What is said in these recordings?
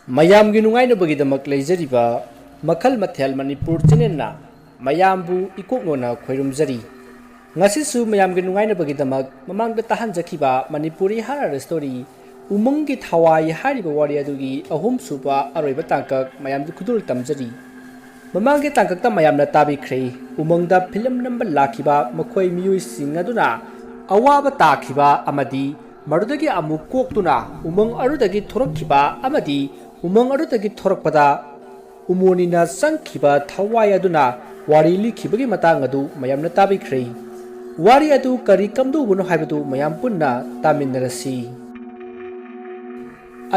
ꯃꯌꯥꯝꯒꯤ ꯅꯨꯡꯉꯥꯏꯅꯕꯒꯤꯗꯃꯛ ꯂꯩꯖꯔꯤꯕ ꯃꯈꯜ ꯃꯊꯦꯜ ꯃꯅꯤꯄꯨꯔ ꯆꯦꯅꯦꯜꯅ ꯃꯌꯥꯝꯕꯨ ꯏꯀꯣꯛꯅꯣꯅ ꯈꯣꯏꯔꯨꯝꯖꯔꯤ ꯉꯁꯤꯁꯨ ꯃꯌꯥꯝꯒꯤ ꯅꯨꯡꯉꯥꯏꯅꯕꯒꯤꯗꯃꯛ ꯃꯃꯥꯡꯗ ꯇꯥꯍꯟꯖꯈꯤꯕ ꯃꯅꯤꯄꯨꯔꯤ ꯍꯥꯔꯔ ꯁ꯭ꯇꯣꯔꯤ ꯎꯃꯪꯒꯤ ꯊꯋꯥꯏ ꯍꯥꯏꯔꯤꯕ ꯋꯥꯔꯤ ꯑꯗꯨꯒꯤ ꯑꯍꯨꯝꯁꯨꯕ ꯑꯔꯣꯏꯕ ꯇꯥꯡꯀꯛ ꯃꯌꯥꯝꯒꯤ ꯈꯨꯗꯣꯜ ꯇꯝꯖꯔꯤ ꯃꯃꯥꯡꯒꯤ ꯇꯥꯡꯀꯛꯇ ꯃꯌꯥꯝꯅ ꯇꯥꯕꯤꯈ꯭ꯔꯦ ꯎꯃꯪꯗ ꯐꯤꯂꯝ ꯅꯝꯕ ꯂꯥꯛꯈꯤꯕ ꯃꯈꯣꯏ ꯃꯤꯑꯣꯏꯁꯤꯡ ꯑꯗꯨꯅ ꯑꯋꯥꯕ ꯇꯥꯈꯤꯕ ꯑꯃꯗꯤ ꯃꯗꯨꯗꯒꯤ ꯑꯃꯨꯛ ꯀꯣꯛꯇꯨꯅ ꯎꯃꯪ ꯑꯗꯨꯗꯒꯤ ꯊꯣꯔꯛꯈꯤꯕ ꯑꯃꯗꯤ ꯎꯃꯪ ꯑꯗꯨꯗꯒꯤ ꯊꯣꯔꯛꯄꯗ ꯎꯃꯣꯅꯤꯅ ꯆꯪꯈꯤꯕ ꯊꯋꯥꯏ ꯑꯗꯨꯅ ꯋꯥꯔꯤ ꯂꯤꯈꯤꯕꯒꯤ ꯃꯇꯥꯡ ꯑꯗꯨ ꯃꯌꯥꯝꯅ ꯇꯥꯕꯤꯈ꯭ꯔꯦ ꯋꯥꯔꯤ ꯑꯗꯨ ꯀꯔꯤ ꯀꯝꯗꯧꯕꯅꯣ ꯍꯥꯏꯕꯗꯨ ꯃꯌꯥꯝ ꯄꯨꯟꯅ ꯇꯥꯃꯤꯟꯅꯔꯁꯤ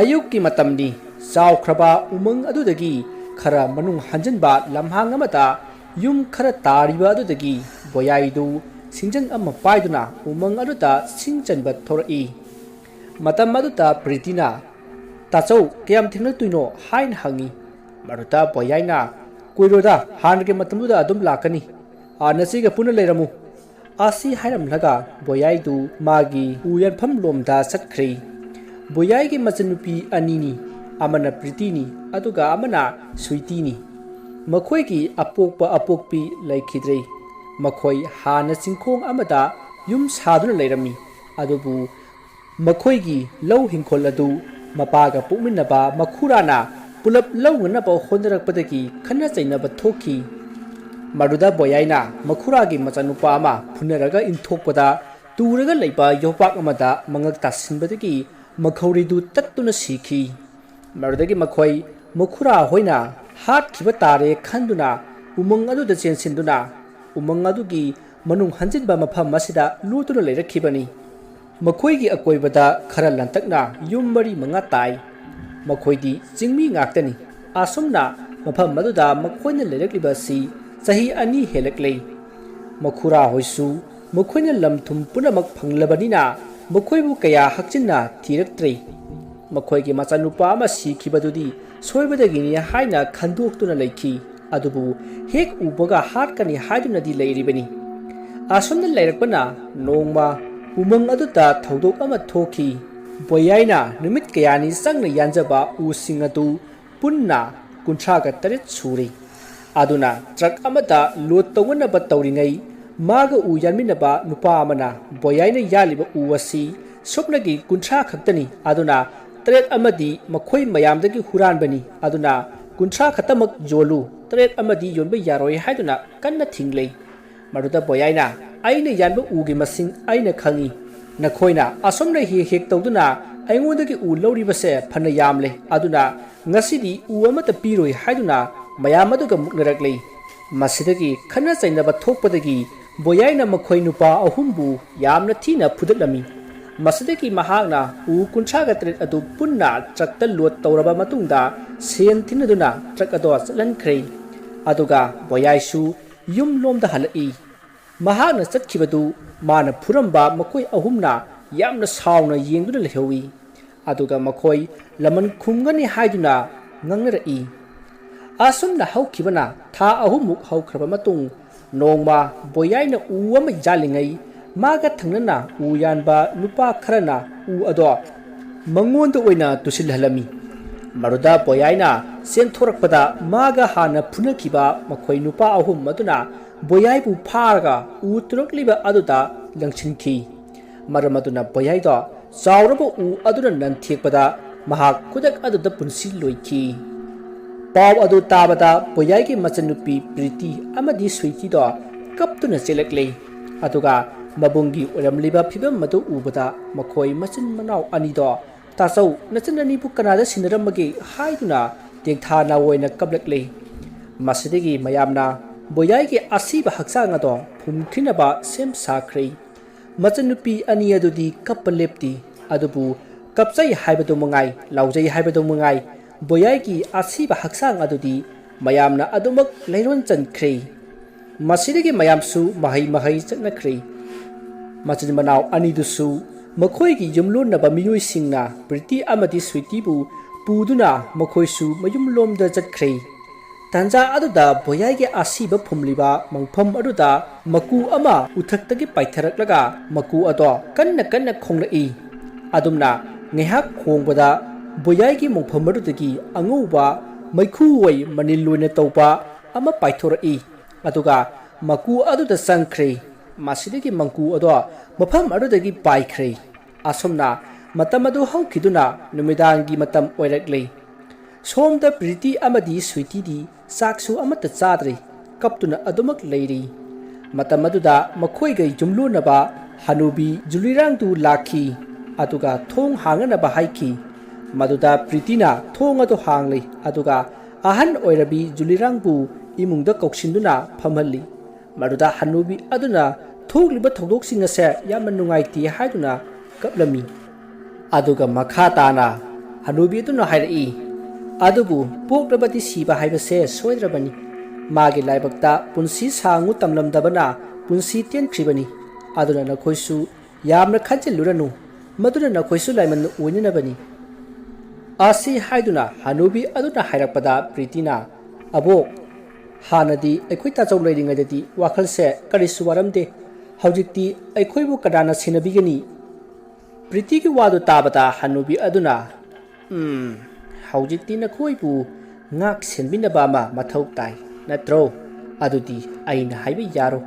ꯑꯌꯨꯛꯀꯤ ꯃꯇꯝꯅꯤ ꯆꯥꯎꯈ꯭ꯔꯕ ꯎꯃꯪ ꯑꯗꯨꯗꯒꯤ खरा मनुंग हंजनबा लम्हांग अमता युम खरा तारिबा अदुदगी बोयाइदु सिंजंग अमा पाइदुना उमंग अदुता सिंचनबा थोरई मतम अदुता प्रीतिना ताचौ कयम थेंगनतुइनो हाइन हंगी मरुता बोयाइना कोइरोदा हानगे मतमुदा अदुम लाकनी आनसिगा पुन लेरमु आसी हाइरमलगा बोयाइदु मागी उयनफम लोमदा सटख्रे बोयाइगे मचनुपी Anini amana pritini aduga amana suitini makhoi ki apokpa apokpi laikhidre makhoi hana singkhong amada yum saduna leirami adubu makhoi gi lau hingkhol adu mapaga pukminaba makhurana pulap laungna ba hondarakpadagi khana chainaba thokhi maruda boyaina makhura gi machanupa ama phunaraga inthokpada turaga leiba yopak amada mangak tasinbadagi makhori du tattuna sikhi मरुदगी मखोई मुखुरा होइना हाट खिबा तारे खंदुना उमंग अदुदा चेनसिनदुना उमंग अदुगी मनुंग हंजिनबा मफम मसिदा लुतुना लेरखिबनी मखोईगी अकोइबदा खरा लंतकना yum मरी मंगा ताई मखोईदी चिंगमी ngaktani asumna मफम मदुदा मखोइना लेरखलिबासी चही अनि हेलकले मखुरा होइसु मखोइना लमथुम पुनमक फंगलबनिना मखोइबु कया हक्चिनना थिरक्त्रे मखोईगी मचानुपा अमा सिखिबदुदी सोइबदगिनी हाइना खंदोक्तुना लेखि अदुबु हेक उबगा हाटकनी हाइदुनदी लेरिबनी आसुमना लेरकपना नोंगमा उमंग अदुता थौदोक अमा थोखि बोयाइना नुमित कयानी संगना यानजबा उसिंग अदु पुन्ना कुंथ्रागा तरेत सुरे अदुना ट्रक अमदा लोड तौगनबा तौरिङै मागा उ यानमिनबा नुपा अमना बोयाइना यालिबा उवसी स्वप्नगी कुंथ्रा खक्तनी अदुना तरेत अमदी मखोई मयामदगी हुरानबनी अदुना कुंथ्रा खतमक जोलु तरेत अमदी योनबा यारोय हाइदुना कन्ना थिंगले मरुदा बोयाइना आइना यानबा उगी मसिंग आइना खंगी नखोइना असोमना हेक तौदुना आइंगोंदगी उ लौरिबसे फना यामले अदुना ngasidi u amata piroi haiduna mayam aduga muknarakle masidagi khana chainaba thokpadagi boyaina makhoi nupa ahumbu yamna thina phudatlami masidagi mahakna u kunthraga tret adu punna trakta lot tawraba matungda sen thinaduna trak ado chalankhre aduga boyaisu yum lomda halai mahakna chatkhibadu mana phuramba makhoi ahumna yamna sauna yengduna lehowi aduga makhoi laman khumgani haiduna ngangnara asumna haukhibana tha ahumuk haukraba matung nongma boyaina uama jalingai maga thangnana uyanba nupa kharana u ado mangonda oina tusilhalami maruda boyaina senthorakpada maga hana phunakhiba makhoi nupa ahum maduna boyaibu pharga u turokliba aduda langchinkhi maramaduna boyaido चावरब उ अदुना नंथेकपदा महाक खुदक अदुदा पुनसि लोइखि पाव अदु ताबदा बोयाइगे मचनुपी प्रीति अमदि स्वीति दो कपतुना चेलकले अदुगा मबुंगी ओरमलिबा फिबम मदु उबदा मखोई मचिन मनाव अनि दो तासौ नचननी पु कनादा सिनरमगे हाइदुना तेंथा नावोइना कबलकले मसिदगी मयामना बोयाइगे असीबा हक्सांग दो फुमखिनबा same साख्रे मचनुपी अनि अदुदी कपलेप्ती अदुबु कपचै हाइबदो मंगाई लाउजै हाइबदो मंगाई बोयाइगी आसीबा हक्सांग अदुदी मयामना अदुमक लैरोन चनख्रे मसिदगी मयामसु महै महै चनख्रे मचिन मनाव अनिदुसु मखोइगी युमलोनबा मियोइसिंगना प्रीति अमदि स्वीतिबु पुदुना मखोइसु मयुमलोमदा चख्रे तंजा अदुदा बोयाइगे आसीबा फुमलिबा मंगफम अदुदा मकु अमा उथक्तगी पाइथरकलगा मकु अदो कन्ना कन्ना खोंगलई अदुमना ngeihak khongbada boyai gi mongpham adudagi angouba maikhu wai manil loina tawpa ama paithoraki aduga maku aduda sangkhre masidagi mangku ado mafam adudagi paikhre asomna matam adu haukhiduna numidangi matam oirakle somda priti amadi suiti di saksu amata chadre kaptuna adumak leiri matam aduda makhoi gai jumlu naba hanubi julirang tu lakhi aduga thong hangana ba haiki maduda pritina thong adu hangle aduga ahan oirabi julirang bu imungda koksinduna phamhalli maduda hanubi aduna thogliba thodoksinga se yamna nungaiti haiduna kaplami aduga makha tana hanubi aduna hairai adubu pokrabati siba haibase soidrabani magi laibakta punsi sangu tamlamdabana punsi tenkribani aduna nakhoisu yamna khanjeluranu maduna nakhoisu laiman uininabani asi haiduna hanubi aduna hairakpada pritina abo hanadi aikhoi ta chau leiringadadi wakhalse karisu waramde haujikti aikhoibu kadana sinabigani priti ki wadu tabata hanubi aduna haujikti nakhoibu ngak senbinaba ma mathau tai natro adudi aina haibe yaro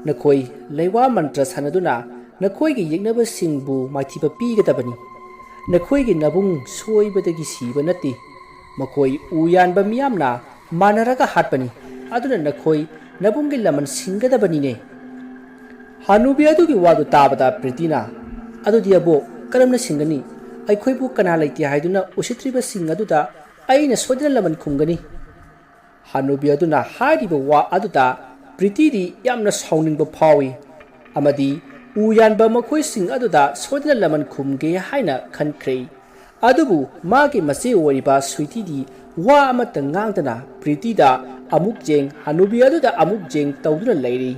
nakhoi leiwa mantra sanaduna nakhoi gi yegnaba singbu maithiba pigadabani nakhoi gi nabung soibadagi siba nati makhoi uyanba miyamna manaraga hatpani aduna nakhoi nabung gi laman singadabani ne hanubi adugi wadu tabada pritina adudi abo karamna singani aikhoibu kana laiti haiduna usitriba singaduda aina sodina laman khumgani hanubi aduna haidiba wa aduda priti yamna sauningba phawi amadi uyanba makhoi sing aduda sodina laman khumge haina khankhre adubu magi mase wariba suiti di wa amata ngangdana priti da amuk jeng hanubi aduda amuk jeng tawduna leiri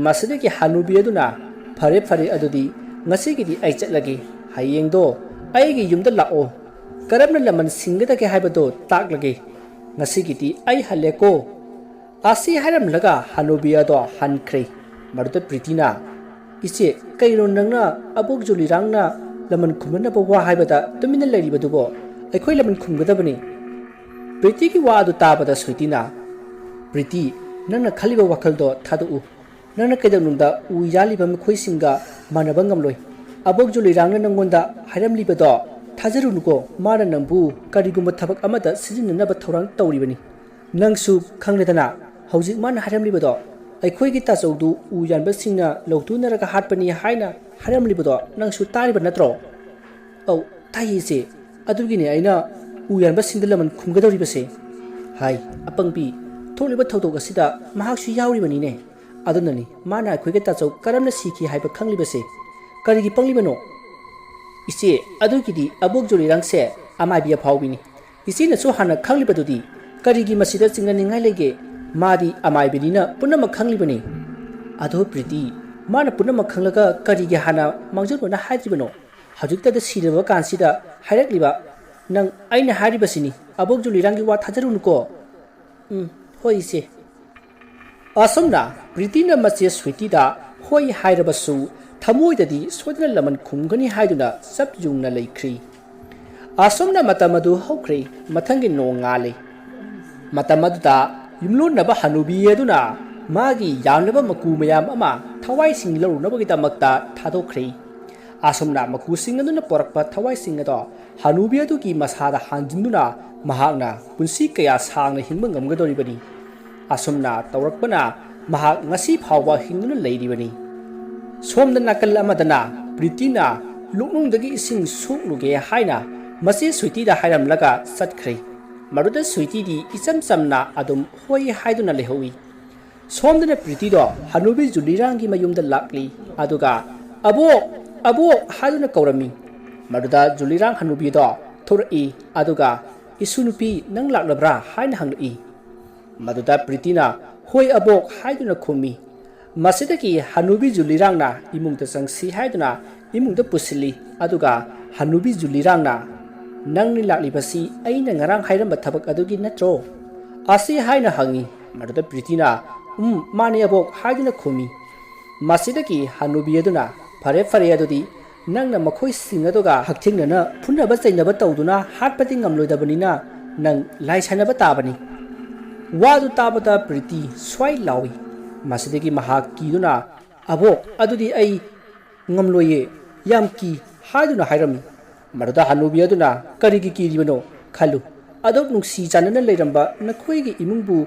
masadagi hanubi aduna phare phare adudi ngasigidi ai chatlagi hayengdo aigi yumda lao karamna laman singgadage haibado taklage ngasigidi ai haleko asi haram laga hanubi ado hankhre maruta pritina ise kairo nangna abok juli rangna laman khumna ba wa haibada tumina leiri badubo aikhoi laman khumgadabani priti ki wa adu tabada suitina priti nangna khaliba wakhaldo thadu nangna kaidamnungda uyaliba mkhoi singa manaba ngamloi abok juli rangna nangonda haram libado thajarunuko mara nangbu karigumba thabak amada sijinna thorang tawribani nangsu khangledana hojik man haram libado aikhoi gi tachoudu uyanba singna lौतुनरगा hatpani haina haram libado nangsu tariba natro au taise adugini aina uyanba singdalaman khumgadoribase hai apangbi tholiba thodok asida mahaksu yauribani ne adunani mana aikhoi gi tachou karamna sikhi haiba khanglibase karigi panglibano ise adugidi abok joli rangse amaibiya phawbini ise na so hana khanglibadudi karigi masida chingani ngai lege madi amaibinina punama khanglibani ado priti mana punama khanglaga karigi hana mangjurona haidribano hajukta da siraba kansida hairakliba nang aina haribasini abok joli rangi wa thajarunuko hoi ise asomna pritina mache suiti da hoi hairabasu thamoidadi sodna laman khumgani haiduna sabjungna leikhri asomna matamadu hokri mathangi no ngale matamadu da yumlo naba hanubi eduna magi yanaba maku mayam ama thawai sing laru nabagi tamakta thadokri asomna maku sing aduna porakpa thawai sing ado hanubi adu ki masada hanjinduna mahakna punsi kaya sangna hingba ngamgadoribani asomna tawrakpana mahak ngasi phawba hingduna leiribani somda nakal amadana pritina luknungdagi ising sukluge haina masi suiti da hairam laga satkhre maruda suiti di isam samna adum hoi haiduna lehowi somdana priti do hanubi julirangi mayumda lakli aduga abo haiduna kaurami maruda julirang hanubi do thorai aduga isunupi nang laklabra haina hangli maduda pritina hoi abok haiduna khumi masidaki hanubi julirangna imungda sangsi haiduna imungda pusili aduga hanubi julirangna nangni laklibasi aina ngarang hairamba thabak adugi natro asi haina hangi maruda pritina mani abok haiduna khumi masidaki hanubi aduna phare phare adudi ꯅꯪꯅ ꯃꯈꯣꯏꯁꯤꯡ ꯑꯗꯨꯒ ꯍꯛꯊꯦꯡꯅꯅ ꯐꯨꯅꯕ ꯆꯩꯅꯕ ꯇꯧꯗꯨꯅ ꯍꯥꯠꯄꯗꯤ ꯉꯝꯂꯣꯏꯗꯕꯅꯤꯅ ꯅꯪ ꯂꯥꯏ ꯁꯥꯟꯅꯕ ꯇꯥꯕꯅꯤ ꯋꯥꯗꯨ ꯇꯥꯕꯗ ꯄ꯭ꯔꯤꯇꯤ ꯁ꯭ꯋꯥꯏ ꯂꯥꯎꯏ ꯃꯁꯤꯗꯒꯤ ꯃꯍꯥꯛ ꯀꯤꯗꯨꯅ ꯑꯕꯣꯛ ꯑꯗꯨꯗꯤ ꯑꯩ ꯉꯝꯂꯣꯏꯌꯦ ꯌꯥꯝ ꯀꯤ ꯍꯥꯏꯗꯨꯅ ꯍꯥꯏꯔꯝꯃꯤ ꯃꯗꯨꯗ ꯍꯅꯨꯕꯤ ꯑꯗꯨꯅ ꯀꯔꯤꯒꯤ ꯀꯤꯔꯤꯕꯅꯣ ꯈꯜꯂꯨ ꯑꯗꯨꯛ ꯅꯨꯡꯁꯤ ꯆꯥꯟꯅꯅ ꯂꯩꯔꯝꯕ ꯅꯈꯣꯏꯒꯤ ꯏꯃꯨꯡꯕꯨ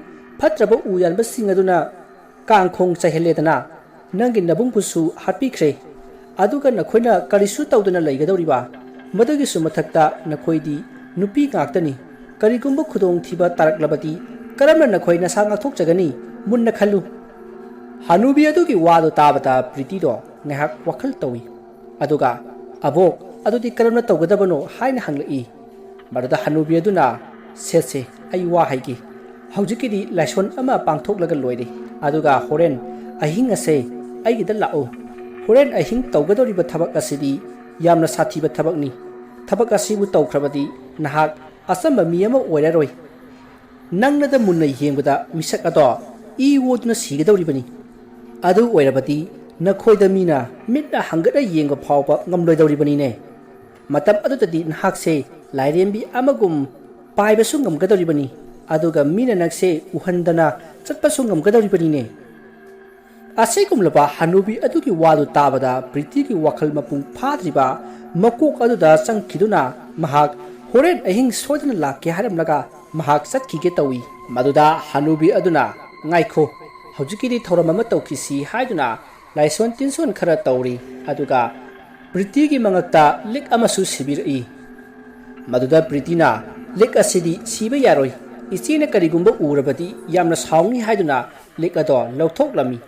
ꯐꯠꯇ꯭ꯔꯕ ꯎ ꯌꯥꯟꯕꯁꯤꯡ ꯑꯗꯨꯅ ꯀꯥꯡꯈꯣꯡ ꯆꯥꯏꯍꯜꯂꯦꯗꯅ ꯅꯪꯒꯤ ꯅꯕꯨꯡꯕꯨꯁꯨ ꯍꯥꯠꯄꯤꯈ꯭ꯔꯦ ꯑꯗꯨꯒ ꯅꯈꯣꯏꯅ ꯀꯔꯤꯁꯨ ꯇꯧꯗꯅ ꯂꯩꯒꯗꯧꯔꯤꯕ ꯃꯗꯨꯒꯤꯁꯨ ꯃꯊꯛꯇ ꯅꯈꯣꯏꯗꯤ ꯅꯨꯄꯤ ꯉꯥꯛꯇꯅꯤ ꯀꯔꯤꯒꯨꯝꯕ ꯈꯨꯗꯣꯡꯊꯤꯕ ꯇꯥꯔꯛꯂꯕꯗꯤ ꯀꯔꯝꯅ ꯅꯈꯣꯏ ꯅꯁꯥ ꯉꯥꯛꯊꯣꯛꯆꯒꯅꯤ ꯃꯨꯟꯅ ꯈꯜꯂꯨ ꯍꯅꯨꯕꯤ ꯑꯗꯨꯒꯤ ꯋꯥꯗꯨ ꯇꯥꯕꯗ ꯄ꯭ꯔꯤꯇꯤꯗꯣ ꯉꯥꯏꯍꯥꯛ ꯋꯥꯈꯜ ꯇꯧꯏ ꯑꯗꯨꯒ ꯑꯕꯣꯛ ꯑꯗꯨꯗꯤ ꯀꯔꯝꯅ ꯇꯧꯒꯗꯕꯅꯣ ꯍꯥꯏꯅ ꯍꯪꯂꯛꯏ ꯃꯗꯨꯗ ꯍꯅꯨꯕꯤ ꯑꯗꯨꯅ ꯁꯦꯠꯁꯦ ꯑꯩ ꯋꯥ ꯍꯥꯏꯒꯦ ꯍꯧꯖꯤꯛꯀꯤꯗꯤ ꯂꯥꯏꯁꯣꯟ ꯑꯃ ꯄꯥꯡꯊꯣꯛꯂꯒ ꯂꯣꯏꯔꯦ ꯑꯗꯨꯒ ꯍꯣꯔꯦꯟ ꯑꯍꯤꯡ ꯑꯁꯦ ꯑꯩꯒꯤꯗ ꯂꯥꯛꯎ ꯍꯣꯔꯦꯟ ꯑꯍꯤꯡ ꯇꯧꯒꯗꯧꯔꯤꯕ ꯊꯕꯛ ꯑꯁꯤꯗꯤ ꯌꯥꯝꯅ ꯁꯥꯊꯤꯕ ꯊꯕꯛꯅꯤ ꯊꯕꯛ ꯑꯁꯤꯕꯨ ꯇꯧꯈ꯭ꯔꯕꯗꯤ ꯅꯍꯥꯛ ꯑꯆꯝꯕ ꯃꯤ ꯑꯃ ꯑꯣꯏꯔꯔꯣꯏ ꯅꯪꯅꯗ ꯃꯨꯟꯅ ꯌꯦꯡꯕꯗ ꯃꯤꯁꯛ ꯑꯗꯣ ꯏ ꯑꯣꯗꯨꯅ ꯁꯤꯒꯗꯧꯔꯤꯕꯅꯤ ꯑꯗꯨ ꯑꯣꯏꯔꯕꯗꯤ ꯅꯈꯣꯏꯗ ꯃꯤꯅ ꯃꯤꯠꯅ ꯍꯪꯒꯠꯅ ꯌꯦꯡꯕ ꯐꯥꯎꯕ ꯉꯝꯂꯣꯏꯗꯧꯔꯤꯕꯅꯤꯅꯦ ꯃꯇꯝ ꯑꯗꯨꯗꯗꯤ ꯅꯍꯥꯛꯁꯦ ꯂꯥꯏꯔꯦꯝꯕꯤ ꯑꯃꯒꯨꯝ ꯄꯥꯏꯕꯁꯨ ꯉꯝꯒꯗꯧꯔꯤꯕꯅꯤ ꯑꯗꯨꯒ ꯃꯤꯅ ꯅꯪꯁꯦ ꯎꯍꯟꯗꯅ ꯆꯠꯄꯁꯨ ꯉꯝꯒꯗꯧꯔꯤꯕꯅꯤꯅꯦ ꯑꯁꯤꯒꯨꯝꯂꯕ ꯍꯅꯨꯕꯤ ꯑꯗꯨꯒꯤ ꯋꯥꯗꯨ ꯇꯥꯕꯗ ꯄ꯭ꯔꯤꯇꯤꯒꯤ ꯋꯥꯈꯜ ꯃꯄꯨꯡ ꯐꯥꯗ꯭ꯔꯤꯕ ꯃꯀꯣꯛ ꯑꯗꯨꯗ ꯆꯪꯈꯤꯗꯨꯅ ꯃꯍꯥꯛ ꯍꯣꯔꯦꯟ ꯑꯍꯤꯡ ꯁꯣꯏꯗꯅ ꯂꯥꯛꯀꯦ ꯍꯥꯏꯔꯝꯂꯒ ꯃꯍꯥꯛ ꯆꯠꯈꯤꯒꯦ ꯇꯧꯏ ꯃꯗꯨꯗ ꯍꯅꯨꯕꯤ ꯑꯗꯨꯅ ꯉꯥꯏꯈꯣ ꯍꯧꯖꯤꯛꯀꯤꯗꯤ ꯊꯧꯔꯝ ꯑꯃ ꯇꯧꯈꯤꯁꯤ ꯍꯥꯏꯗꯨꯅ ꯂꯥꯏꯁꯣꯟ ꯇꯤꯟꯁꯣꯟ ꯈꯔ ꯇꯧꯔꯤ ꯑꯗꯨꯒ ꯄ꯭ꯔꯤꯇꯤꯒꯤ ꯃꯉꯛꯇ ꯂꯤꯛ ꯑꯃꯁꯨ ꯁꯤꯕꯤꯔꯛꯏ ꯃꯗꯨꯗ ꯄ꯭ꯔꯤꯇꯤꯅ ꯂꯤꯛ ꯑꯁꯤꯗꯤ ꯁꯤꯕ ꯌꯥꯔꯣꯏ ꯏꯆꯦꯅ ꯀꯔꯤꯒꯨꯝꯕ ꯎꯔꯕꯗꯤ ꯌꯥꯝꯅ ꯁꯥꯎꯅꯤ ꯍꯥꯏꯗꯨꯅ ꯂꯤꯛ ꯑꯗꯣ ꯂꯧꯊꯣꯛꯂꯝꯃꯤ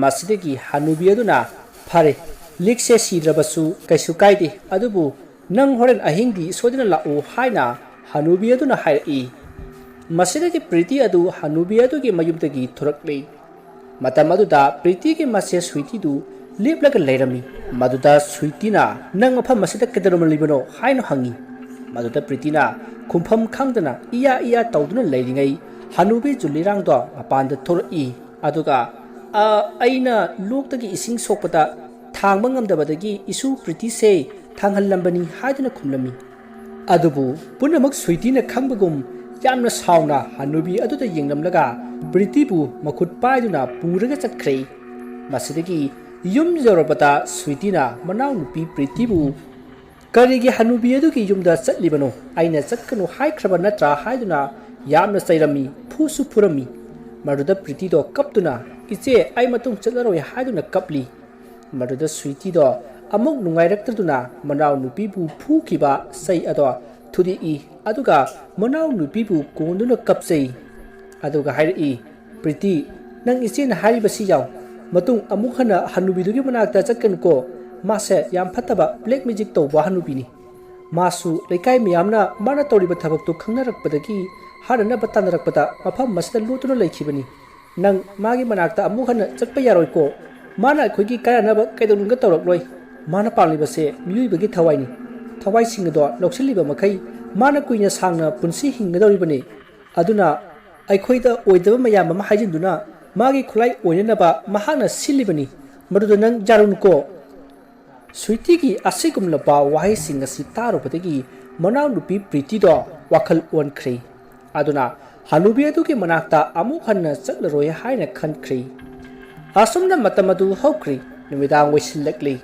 ꯃꯁꯤꯗꯒꯤ ꯍꯅꯨꯕꯤ ꯑꯗꯨꯅ ꯐꯔꯦ ꯂꯤꯛꯁꯦ ꯁꯤꯗ꯭ꯔꯕꯁꯨ ꯀꯩꯁꯨ ꯀꯥꯏꯗꯦ ꯑꯗꯨꯕꯨ ꯅꯪ ꯍꯣꯔꯦꯟ ꯑꯍꯤꯡꯗꯤ ꯁꯣꯏꯗꯅ ꯂꯥꯛꯎ ꯍꯥꯏꯅ ꯍꯅꯨꯕꯤ ꯑꯗꯨꯅ ꯍꯥꯏꯔꯛꯏ ꯃꯁꯤꯗꯒꯤ ꯄ꯭ꯔꯤꯇꯤ ꯑꯗꯨ ꯍꯅꯨꯕꯤ ꯑꯗꯨꯒꯤ ꯃꯌꯨꯝꯗꯒꯤ ꯊꯣꯔꯛꯂꯤ ꯃꯇꯝ ꯑꯗꯨꯗ ꯄ꯭ꯔꯤꯇꯤꯒꯤ ꯃꯆꯦ ꯁ꯭ꯋꯤꯇꯤꯗꯨ ꯂꯦꯞꯂꯒ ꯂꯩꯔꯝꯃꯤ ꯃꯗꯨꯗ ꯁ꯭ꯋꯤꯇꯤꯅ ꯅꯪ ꯃꯐꯝ ꯑꯁꯤꯗ ꯀꯩꯗꯧꯔꯝꯂꯤꯕꯅꯣ ꯍꯥꯏꯅ ꯍꯪꯉꯤ ꯃꯗꯨꯗ ꯄ꯭ꯔꯤꯇꯤꯅ ꯈꯨꯝꯐꯝ ꯈꯪꯗꯅ ꯏꯌꯥ ꯏꯌꯥ ꯇꯧꯗꯨꯅ ꯂꯩꯔꯤꯉꯩ ꯍꯅꯨꯕꯤ ꯖꯨꯂꯤꯔꯥꯡꯗꯣ ꯃꯄꯥꯟꯗ ꯊꯣꯔꯛꯏ ꯑꯗꯨꯒ ꯑꯩꯅ ꯂꯣꯛꯇꯒꯤ ꯏꯁꯤꯡ ꯁꯣꯛꯄꯗ ꯊꯥꯡꯕ ꯉꯝꯗꯕꯗꯒꯤ ꯏꯁꯨ ꯄ꯭ꯔꯤꯇꯤꯁꯦ ꯊꯥꯡꯍꯜꯂꯝꯕꯅꯤ ꯍꯥꯏꯗꯨꯅ ꯈꯨꯝꯂꯝꯃꯤ ꯑꯗꯨꯕꯨ ꯄꯨꯝꯅꯃꯛ ꯁ꯭ꯋꯤꯇꯤꯅ ꯈꯪꯕꯒꯨꯝ ꯌꯥꯝꯅ ꯁꯥꯎꯅ ꯍꯅꯨꯕꯤ ꯑꯗꯨꯗ ꯌꯦꯡꯂꯝꯂꯒ ꯄ꯭ꯔꯤꯇꯤꯕꯨ ꯃꯈꯨꯠ ꯄꯥꯏꯗꯨꯅ ꯄꯨꯔꯒ ꯆꯠꯈ꯭ꯔꯦ ꯃꯁꯤꯗꯒꯤ ꯌꯨꯝ ꯌꯧꯔꯕꯗ ꯁ꯭ꯋꯤꯇꯤꯅ ꯃꯅꯥꯎꯅꯨꯄꯤ ꯄ꯭ꯔꯤꯇꯤꯕꯨ ꯀꯔꯤꯒꯤ ꯍꯅꯨꯕꯤ ꯑꯗꯨꯒꯤ ꯌꯨꯝꯗ ꯆꯠꯂꯤꯕꯅꯣ ꯑꯩꯅ ꯆꯠꯀꯅꯨ ꯍꯥꯏꯈ꯭ꯔꯕ ꯅꯠꯇ꯭ꯔꯥ ꯍꯥꯏꯗꯨꯅ ꯌꯥꯝꯅ ꯆꯩꯔꯝꯃꯤ ꯐꯨꯁꯨ ꯐꯨꯔꯝꯃꯤ ꯃꯗꯨꯗ ꯄ꯭ꯔꯤꯇꯤꯗꯣ ꯀꯞꯇꯨꯅ ꯏꯆꯦ ꯑꯩ ꯃꯇꯨꯡ ꯆꯠꯂꯔꯣꯏ ꯍꯥꯏꯗꯨꯅ ꯀꯞꯂꯤ ꯃꯗꯨꯗ ꯁ꯭ꯋꯤꯇꯤꯗꯣ ꯑꯃꯨꯛ ꯅꯨꯡꯉꯥꯏꯔꯛꯇꯗꯨꯅ ꯃꯅꯥꯎꯅꯨꯄꯤꯕꯨ ꯐꯨꯈꯤꯕ ꯆꯩ ꯑꯗꯣ ꯊꯨꯗꯦꯛꯏ ꯑꯗꯨꯒ ꯃꯅꯥꯎꯅꯨꯄꯤꯕꯨ ꯀꯣꯟꯗꯨꯅ ꯀꯞꯆꯩ ꯑꯗꯨꯒ ꯍꯥꯏꯔꯛꯏ ꯄ꯭ꯔꯤꯇꯤ ꯅꯪ ꯏꯆꯦꯅ ꯍꯥꯏꯔꯤꯕꯁꯤ ꯌꯥꯎ ꯃꯇꯨꯡ ꯑꯃꯨꯛ ꯍꯟꯅ ꯍꯅꯨꯕꯤꯗꯨꯒꯤ ꯃꯅꯥꯛꯇ ꯆꯠꯀꯅꯨꯀꯣ ꯃꯥꯁꯦ ꯌꯥꯝ ꯐꯠꯇꯕ ꯕ꯭ꯂꯦꯛ ꯃꯦꯖꯤꯛ ꯇꯧꯕ ꯍꯅꯨꯕꯤꯅꯤ ꯃꯥꯁꯨ ꯂꯩꯀꯥꯏ ꯃꯌꯥꯝꯅ ꯃꯥꯅ ꯇꯧꯔꯤꯕ ꯊꯕꯛꯇꯨ ꯈꯪꯅꯔꯛꯄꯗꯒꯤ ꯍꯥꯟꯅꯅꯕ ꯇꯥꯟꯅꯔꯛꯄꯗ ꯃꯐꯝ ꯑꯁꯤꯗ ꯂꯣꯠꯇꯨꯅ ꯂꯩꯈꯤꯕꯅꯤ ꯅꯪ ꯃꯥꯒꯤ ꯃꯅꯥꯛꯇ ꯑꯃꯨꯛ ꯍꯟꯅ ꯆꯠꯄ ꯌꯥꯔꯣꯏꯀꯣ ꯃꯥꯅ ꯑꯩꯈꯣꯏꯒꯤ ꯀꯥꯟꯅꯅꯕ ꯀꯩꯗꯧꯅꯨꯡꯗ ꯇꯧꯔꯛꯂꯣꯏ ꯃꯥꯅ ꯄꯥꯝꯂꯤꯕꯁꯦ ꯃꯤꯑꯣꯏꯕꯒꯤ ꯊꯋꯥꯏꯅꯤ ꯊꯋꯥꯏꯁꯤꯡ ꯑꯗꯣ ꯂꯧꯁꯤꯜꯂꯤꯕ ꯃꯈꯩ ꯃꯥꯅ ꯀꯨꯏꯅ ꯁꯥꯡꯅ ꯄꯨꯟꯁꯤ ꯍꯤꯡꯒꯗꯧꯔꯤꯕꯅꯤ ꯑꯗꯨꯅ ꯑꯩꯈꯣꯏꯗ ꯑꯣꯏꯗꯕ ꯃꯌꯥꯝ ꯑꯃ ꯍꯥꯏꯖꯤꯟꯗꯨꯅ ꯃꯥꯒꯤ ꯈꯨꯠꯂꯥꯏ ꯑꯣꯏꯅꯅꯕ ꯃꯍꯥꯛꯅ ꯁꯤꯜꯂꯤꯕꯅꯤ ꯃꯗꯨꯗ ꯅꯪ ꯌꯥꯔꯨꯅꯨꯀꯣ ꯁ꯭ꯋꯤꯇꯤꯒꯤ ꯑꯁꯤꯒꯨꯝꯂꯕ ꯋꯥꯍꯩꯁꯤꯡ ꯑꯁꯤ ꯇꯥꯔꯨꯕꯗꯒꯤ ꯃꯅꯥꯎꯅꯨꯄꯤ ꯄ꯭ꯔꯤꯇꯤꯗꯣ ꯋꯥꯈꯜ ꯑꯣꯟꯈ꯭ꯔꯦ ꯑꯗꯨꯅ ꯍꯅꯨꯕꯤ ꯑꯗꯨꯒꯤ ꯃꯅꯥꯛꯇ ꯑꯃꯨꯛ ꯍꯟꯅ ꯆꯠꯂꯔꯣꯏ ꯍꯥꯏꯅ ꯈꯟꯈ꯭ꯔꯦ ꯑꯁꯨꯝꯅ ꯃꯇꯝ ꯑꯗꯨ ꯍꯧꯈ꯭ꯔꯦ ꯅꯨꯃꯤꯗꯥꯡ ꯑꯣꯏꯁꯤꯜꯂꯛꯂꯤ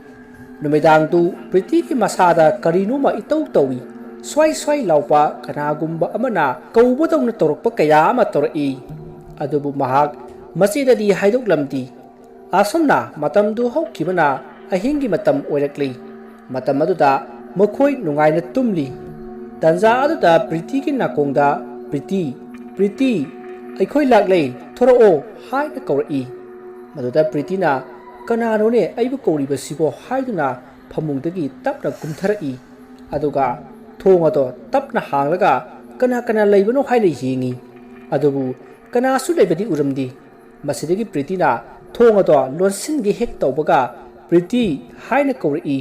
ꯅꯨꯃꯤꯗꯥꯡꯗꯨ ꯄ꯭ꯔꯤꯇꯤꯒꯤ ꯃꯁꯥꯗ ꯀꯔꯤꯅꯣꯃ ꯏꯇꯧ ꯇꯧꯏ ꯁ꯭ꯋꯥꯏ ꯁ꯭ꯋꯥꯏ ꯂꯥꯎꯕ ꯀꯅꯥꯒꯨꯝꯕ ꯑꯃꯅ ꯀꯧꯕꯗꯧꯅ ꯇꯧꯔꯛꯄ ꯀꯌా ꯑꯃ ꯇꯧꯔꯛꯏ ꯑꯗꯨꯕు ꯃꯍꯥꯛ ꯃꯆꯦꯗꯗꯤ ꯍꯥꯏꯗꯣꯛꯂꯝꯗꯤ ꯑꯁꯨꯝꯅ ꯃꯇꯝꯗꯨ ꯍꯧꯈꯤꯕꯅ ꯑꯍꯤꯡꯒꯤ ꯃꯇꯝ ꯑꯣꯏꯔꯛꯂꯤ ꯃꯇꯝ ꯑꯗꯨꯗ ꯃꯈꯣꯏ ꯅꯨꯡꯉꯥꯏꯅ ꯇꯨꯝꯂꯤ ꯇꯟꯖꯥ ꯑꯗꯨꯗ ꯄ꯭ꯔꯤꯇꯤꯒꯤ ꯅꯥꯀꯣꯡꯗ ꯄ꯭ꯔꯤꯇꯤ ꯄ꯭ꯔꯤꯇꯤ ꯑꯩꯈꯣꯏ ꯂꯥꯛꯂꯦ ꯊꯣꯔꯛꯑꯣ ꯍꯥꯏꯅ ꯀꯧꯔꯛꯏ ꯃꯗꯨꯗ ꯄ꯭ꯔꯤꯇꯤꯅ ꯀꯅꯥꯅꯣꯅꯦ ꯑꯩꯕꯨ ꯀꯧꯔꯤꯕꯁꯤꯕꯣ ꯍꯥꯏꯗꯨꯅ ꯐꯃꯨꯡꯗꯒꯤ ꯇꯞꯅ ꯀꯨꯝꯊꯔꯛꯏ ꯑꯗꯨꯒ ꯊꯣꯡ ꯑꯗꯣ ꯇꯞꯅ ꯍꯥꯡꯂꯒ ꯀꯅꯥ ꯀꯅꯥ ꯂꯩꯕꯅꯣ ꯍꯥꯏꯅ ꯌꯦꯡꯉꯤ ꯑꯗꯨꯕꯨ ꯀꯅꯥꯁꯨ ꯂꯩꯕꯗꯤ ꯎꯔꯝꯗꯦ ꯃꯁꯤꯗꯒꯤ ꯄ꯭ꯔꯤꯇꯤꯅ ꯊꯣꯡ ꯑꯗꯣ ꯂꯣꯟꯁꯤꯟꯒꯦ ꯍꯦꯛ ꯇꯧꯕꯒ ꯄ꯭ꯔꯤꯇꯤ ꯍꯥꯏꯅ ꯀꯧꯔꯛꯏ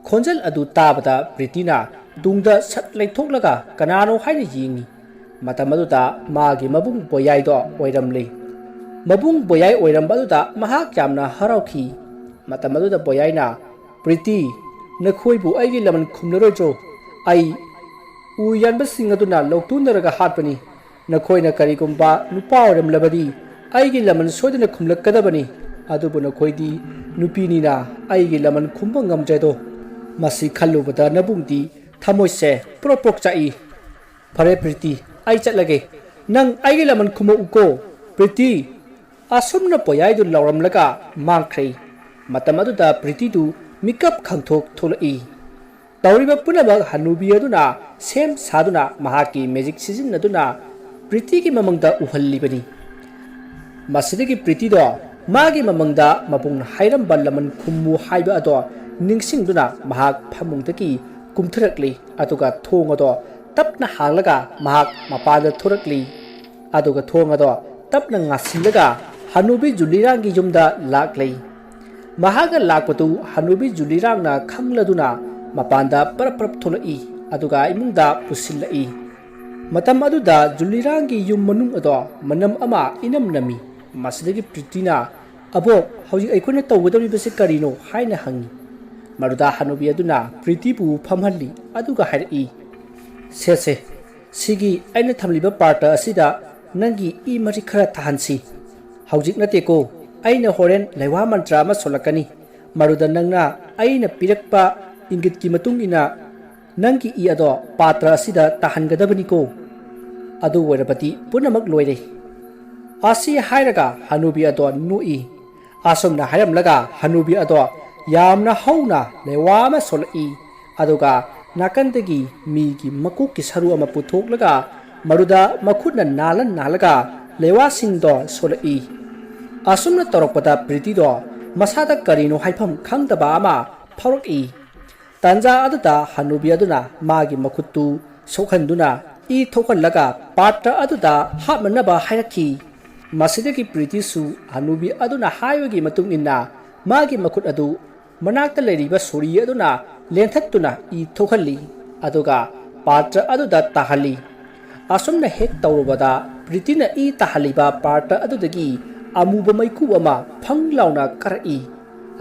ꯈꯣꯟꯖꯦꯜ ꯑꯗꯨ ꯇꯥꯕꯗ ꯄ꯭ꯔꯤꯇꯤꯅ ꯇꯨꯡꯗ ꯁꯠ ꯂꯩꯊꯣꯛꯂꯒ ꯀꯅꯥꯅꯣ ꯍꯥꯏꯅ ꯌꯦꯡꯉꯤ ꯃꯇꯝ ꯑꯗꯨꯗ ꯃꯥꯒꯤ ꯃꯕꯨꯡ ꯕꯣꯌꯥꯏꯗꯣ ꯑꯣꯏꯔꯝꯂꯦ ꯃꯕꯨꯡ ꯕꯣꯌꯥꯏ ꯑꯣꯏꯔꯝꯕ ꯑꯗꯨꯗ ꯃꯍꯥꯛ ꯌꯥꯝꯅ ꯍꯔꯥꯎꯈꯤ ꯃꯇꯝ ꯑꯗꯨꯗ ꯕꯣꯌꯥꯏꯅ ꯄ꯭ꯔꯤꯇꯤ नखोइबु आइगे लमन खुमनरोजो आई उ यानबसिंग अदुना लौतुनरगा हाटपनी नखोइना करिगुम्बा नुपा ओरमलबदी आइगे लमन सोदना खुमलकदबनी अदुबु नखोइदी नुपीनीना आइगे लमन खुम्ब ngamjado masi khallubada nabungdi thamoise propok chai phare priti ai chatlage nang aige laman khumo uko priti asumna poyai du lawram laga mangkhrei matam adu da priti du mikap khangthok tholai tawriba punaba hanubi aduna sem saduna mahaki magic season aduna priti ki mamangda uhalli bani masidagi priti do magi mamangda mapung hairam ballaman khummu haiba ado ningsingduna mahak phamungdaki kumthrakli atuga thongado tapna hanglaga mahak mapada thorakli aduga thongado tapna ngasilaga hanubi julirangi jumda laklei mahaga lakpatu hanubi julirangna khangladuna mapanda parprap tholai aduga imungda pusillai matam aduda julirangi yum manung ado manam ama inam nami masidagi pritina abo hauji aikona tawgadori base karino haina hangi maruda hanubi aduna priti pu phamhalli aduga hairi se sigi aina thamliba parta asida nangi i mari khara thansi haujik nate ko aina horen lewa mantra ma solakani maruda nangna aina pirakpa ingit ki matung ina nangi i ado patra asida tahangadabani ko adu werapati punamak loire asi hairaga hanubi ado nui asomna hayam laga hanubi ado yamna hauna lewa ma solai aduga nakandagi mi gi makuk ki saru ama puthok laga maruda makhutna nalan nalaga lewa singdo solai asumna torokpada priti do masada karino haifam khangdaba ama phaurak tanja aduda hanubi aduna magi makhuttu sokhanduna I thokallaga patra aduda hapmanaba hairaki masidagi priti su hanubi aduna haiwagi matung inna magi makhut adu manakta leiriba sori aduna lenthattuna I thokhalli aduga patra aduda tahali asumna hek tawrubada pritina I tahaliba patra adudagi amuba maiku ama phanglauna karai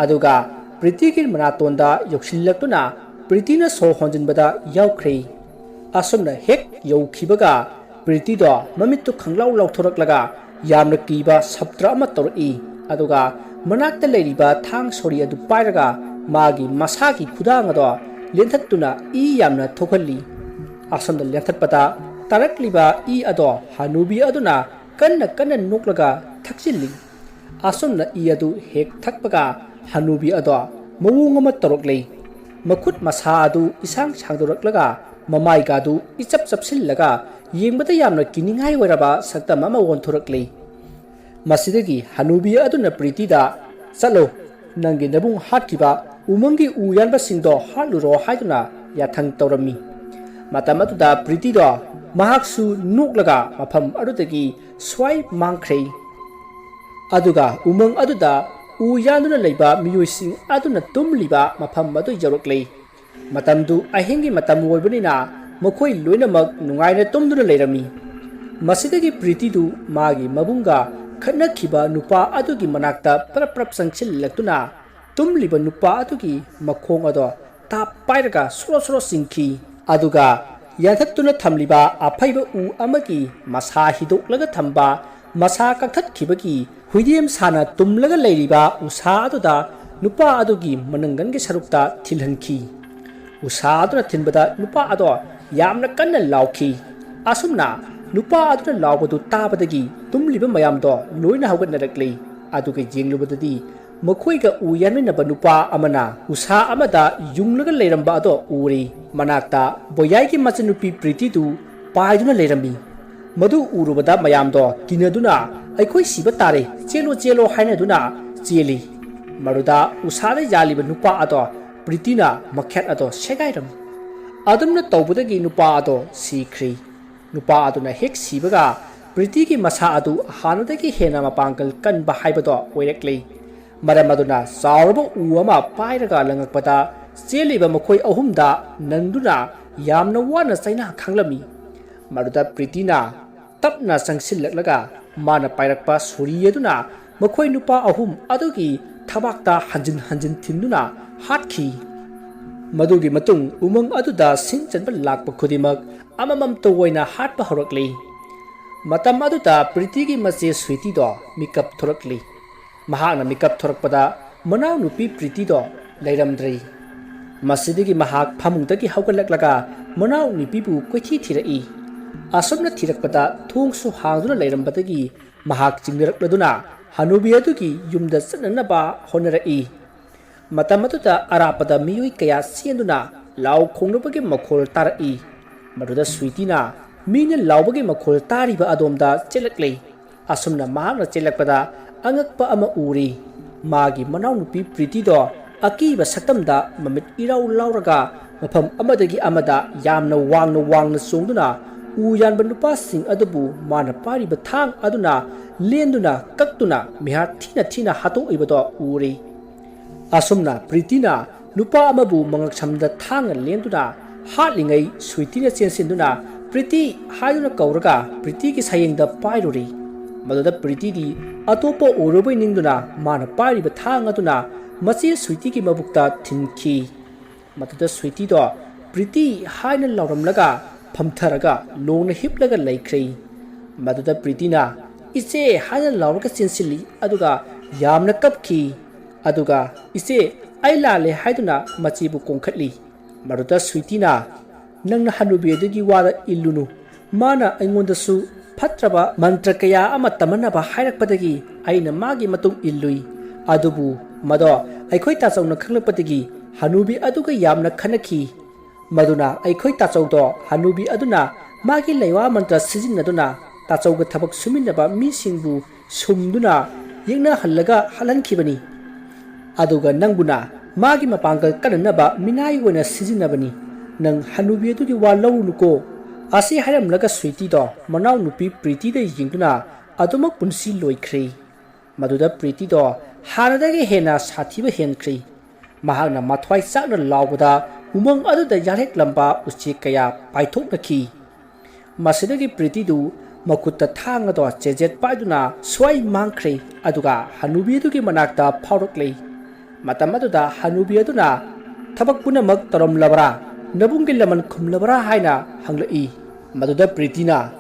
aduga pritigi manatonda yoksillakuna pritina so honjinbada yaukhrei asumna hek yaukibaga priti do mamittu khanglau lauthoraklaga yamna kiba sabtra ama tor'i aduga manakta leiriba thang sori adu pairaga magi masagi khudang ado lenthattuna I yamna thokhalli asumna lenthatpata tarakliba I ado hanubi aduna kanna noklaga thaksilli asumna I adu hek thakpaga hanubi ado mawung ama toroklei makhut masa adu isang sangdoraklaga mamai gadu ichap chapsillaga yengbata yamna kiningai weraba saktam ama wonthoraklei masidagi hanubi aduna priti da chalo nangi nabung hatkiba umangi uyanba singdo haluro haiduna yathang tawrami matamatu da priti do mahaksu nuklaga mafam adutagi swai mangkhrei aduga umang aduda uyanduna leiba miyoising aduna tumliba mafam madu jawraklei matamdu ahengi matam woibanina makhoi loinamak nungaina tumduna leirami masidagi priti du magi mabunga khatnakhiba nupa adugi manakta prap sangchillaktuna tumliba nupa adugi makhong ado ta pairaga soro singki aduga yathattuna thamliba aphaiba u amagi masa hidoklaga thamba masa kakthakkhibagi huidiem sana tumlaga leiriba usa aduda nupa adugi manangange sarukta thilhanki usa aduna thinbada nupa ado yamna kanna lauki asumna nupa aduna laubadu tabadagi tumliba mayamdo loina hawgatnarakli aduga jenglubadadi makhoiga uyanminaba nupa amana usa amada yunglaga leiramba ado uri manakta boyai machanupi priti du paiduna leirami madu urubada mayamdo kinaduna aikhoi siba tare chelo hainaduna cheli maruda usada yaliba nupa ado pritina makhat ado segairam adumna tawbudagi nupa ado sikhri nupa aduna hek sibaga pritigi masa adu hanadagi hena mapangkal kanba haibado oireklei maram aduna saurba uama pairaga langakpada cheliba makhoi ahumda nanduna yamna wana saina khanglami maruda pritina tapna sangsillaklaga mana pairakpa suriyaduna makhoi nupa ahum adugi thabakta hanjin thinduna hatkhi Madugi matung umang aduda singchanba lakpa khudimak amamam toina hatpa horakli. Matam aduda Priti mache Sweety do mikap thorakli. Mahakna mikap thorakpada manau nupi Priti do leiramdri. Masidigi mahak phamungdagi haugallaklaga manau nupibu koithi thirai. Asomna thirakpada thongsu hangduna leirambadagi mahak chingmirakladuna Hanubi adugi yumda chananaba honarai. Matam aduda arapada miyoi kaya sienduna lau khongnubagi makhol tarai. Maduda Sweety na Mina laubagi makhol tariba adomda chelakle. Asomna mahakna chelakpada angakpa ama uri. Magi manau nupi Priti do akiba saktamda mamit irau lauraga mafam amadagi amada yamna wangna songduna uyan banupa sing adubu mana pariba thang aduna lenduna kaktuna mihar thina hato ibado uri. Asomna Priti na nupa amabu mangaksamda thang lenduna hatlingai Sweety na chensinduna Priti hayuna kauraga Priti ki sayengda pairuri. Maduda Priti di atopo orobai ningduna mana pariba thang aduna machi Sweety ki mabukta thimki. Maduda Sweety do Priti hayna lauramlaga phamtharaga longna hiplaga laikhrei. Maduda Priti na iche hayna lauraga chensili aduga yamna kapki. Aduga iche ailale haiduna machibu kongkhatli. Maduda Sweety na nang Hanubi adagi wada illunu mana aingondasu phatraba mantra kaya ama tamanaba hairakpadagi aina magi matung illui adubu mado aikhoi tachawna khanglakpadagi Hanubi aduga yamna khanaki maduna aikhoi tachaw do Hanubi aduna magi leiwa mantra sijinnaduna tachawga thabak suminnaba misingbu sumduna yengna hallaga halankhibani aduga nangbuna magi mapangal kananaba minai wena sijinnabani nang Hanubi adugi wa lawnuko asi haramlaga Sweety do manau nupi Priti da yingduna adumak punsi loikhre. Maduda Priti do haradagi hena sathiba henkhre. Mahakna mathwai sakna lawbada umang aduda yarek lamba uchi kaya paithoknaki. Masidagi Priti du makutta thanga do chejet paiduna swai mangkhre aduga Hanubi adugi manakta phaurakle. Matam aduda Hanubi aduna thabak punamak taramlabra nabunggi laman khumlabra haina hanglai. Maduda Priti na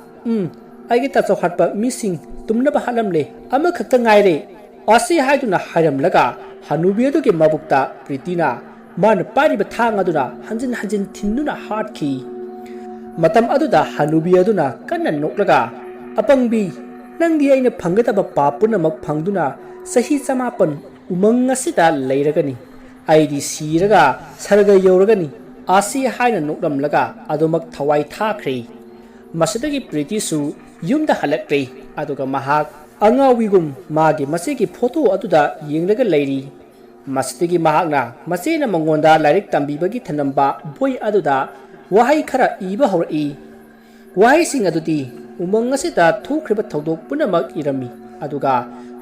aigi tachaw hatpa mising tumnaba halamle ama khakta ngaire asi haiduna hairamlaga Hanubi adugi mabukta Priti na man pariba thang aduna hanjin thinnuna hatkhi. Matam aduda Hanubi aduna kanna noklaga apangbi nangdi aina phangataba papunamak phangduna sahi chamapan umang asida leiragani aidi siraga sarga yoragani asi haina noklamlaga adumak thawai thakhre. Masidagi Priti su yumda halakre aduga mahak angawigum magi masigi photo aduda yenglaga leiri. Masidagi mahakna masena mangonda lairik tambibagi thanamba boy aduda wahai khara iba horai. Wahai sing adudi umang asida thukriba thodok punamak irami aduga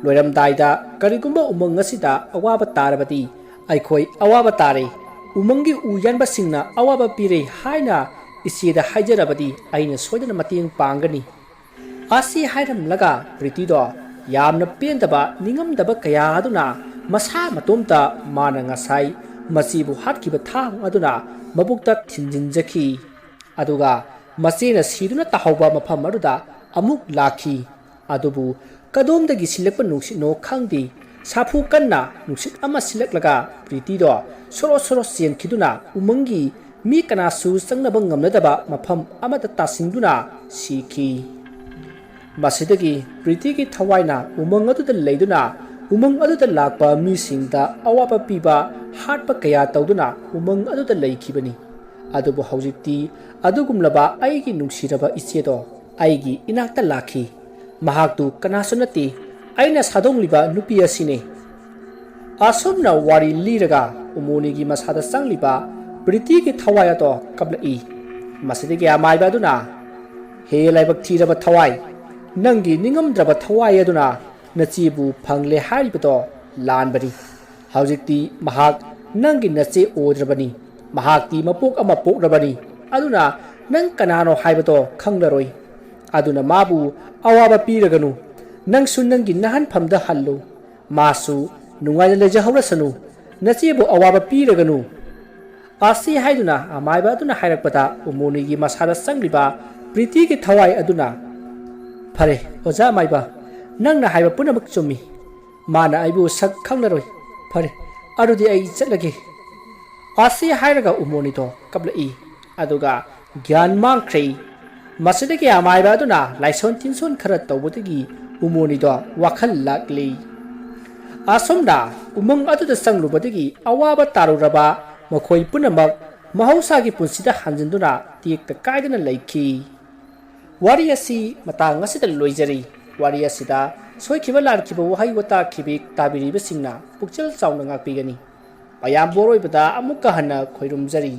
loiramdaida karigumba umang asida awaba tarabati aikhoi awaba tare umangi uyanba singna awaba pire haina isida haijarabadi aina soidana mating pangani. Asi hairamlaga Priti do yamna pendaba ningamdaba kaya aduna masa matomta mana ngasai masibu hatkiba thang aduna mabukta thinjinjaki aduga masena siduna tahawba mafam aduda amuk lakhi adubu kadomdagi silakpa nungsit no khangdi sapu kanna nungsit ama silaklaga Priti do soro senkiduna umangi mi kanasu sangnaba ngamnadaba mafam amata tasingduna sikhi. Masidagi Priti ki thawaina umang aduda leiduna umang aduda lakpa misingda awapa piba hatpa kaya tawduna umang aduda leikhibani. Adubu haujikti adugumlaba aigi nungsiraba ichedo aigi inakta lakhi. Mahaktu kanasu nati aina sadongliba nupi asine. Asomna wari liraga umonigi masada sangliba Priti ki thawaya to kablai. Masidagi amaiba aduna he laibak thiraba thawai nangi ningamdraba thawai aduna nachibu phangle haribato lanbari. Haujikti mahak nangi nache odrabani mahakti mapok ama pokrabani aduna nang kanano haibato khanglaroi. Aduna mabu awaba piraganu nang sunangi nahan phamda hallu masu nungai leja hawrasanu nachibu awaba piraganu ꯑꯁꯤ ꯍꯥꯏꯗꯨꯅ ꯑꯃꯥꯏꯕ ꯑꯗꯨꯅ ꯍꯥꯏꯔꯛꯄꯗ ꯎꯃꯣꯅꯤꯒꯤ ꯃꯁꯥꯗ ꯆꯪꯂꯤꯕ ꯄ꯭ꯔꯤꯇꯤꯒꯤ ꯊꯋꯥꯏ ꯑꯗꯨꯅ ꯐꯔꯦ ꯑꯣꯖꯥ ꯑꯃꯥꯏꯕ ꯅꯪꯅ ꯍꯥꯏꯕ ꯄꯨꯝꯅꯃꯛ ꯆꯨꯝꯃꯤ ꯃꯥꯅ ꯑꯩꯕꯨ ꯁꯛ ꯈꯪꯂꯔꯣꯏ ꯐꯔꯦ ꯑꯗꯨꯗꯤ ꯑꯩ ꯆꯠꯂꯒꯦ ꯑꯁꯤ ꯍꯥꯏꯔꯒ ꯎꯃꯣꯅꯤꯗꯣ ꯀꯞꯂꯛꯏ ꯑꯗꯨꯒ ꯒ꯭ꯌꯥꯟ ꯃꯥꯡꯈ꯭ꯔꯦ ꯃꯁꯤꯗꯒꯤ ꯑꯃꯥꯏꯕ ꯑꯗꯨꯅ ꯂꯥꯏꯁꯣꯟ ꯇꯤꯟꯁꯣꯟ ꯈꯔ ꯇꯧꯕꯗꯒꯤ ꯎꯃꯣꯅꯤꯗꯣ ꯋꯥꯈꯜ ꯂꯥꯛꯂꯤ ꯑꯁꯣꯝꯗ ꯎꯃꯪ ꯑꯗꯨꯗ ꯆꯪꯂꯨꯕꯗꯒꯤ ꯑꯋꯥꯕ ꯇꯥꯔꯨꯔꯕ ꯃꯈꯣꯏ ꯄꯨꯝꯅꯃꯛ ꯃꯍꯧꯁꯥꯒꯤ ꯄꯨꯟꯁꯤꯗ ꯍꯟꯖꯤꯟꯗꯨꯅ ꯇꯦꯛꯇ ꯀꯥꯏꯗꯅ ꯂꯩꯈꯤ ꯋꯥꯔꯤ ꯑꯁꯤ ꯃꯇꯥꯡ ꯑꯁꯤꯗ ꯂꯣꯏꯖꯔꯤ ꯋꯥꯔꯤ ꯑꯁꯤꯗ ꯁꯣꯏꯈꯤꯕ ꯂꯥꯟꯈꯤꯕ ꯋꯥꯍꯩ ꯋꯥꯇꯥ ꯇꯥꯕꯤꯔꯤꯕꯁꯤꯡꯅ ꯄꯨꯛꯆꯦꯜ ꯆꯥꯎꯅ ꯉꯥꯛꯄꯤꯒꯅꯤ ꯃꯌꯥꯝꯕꯨ ꯑꯔꯣꯏꯕꯗ ꯑꯃꯨꯛꯀ ꯍꯟꯅ ꯈꯣꯏꯔꯨꯝꯖꯔꯤ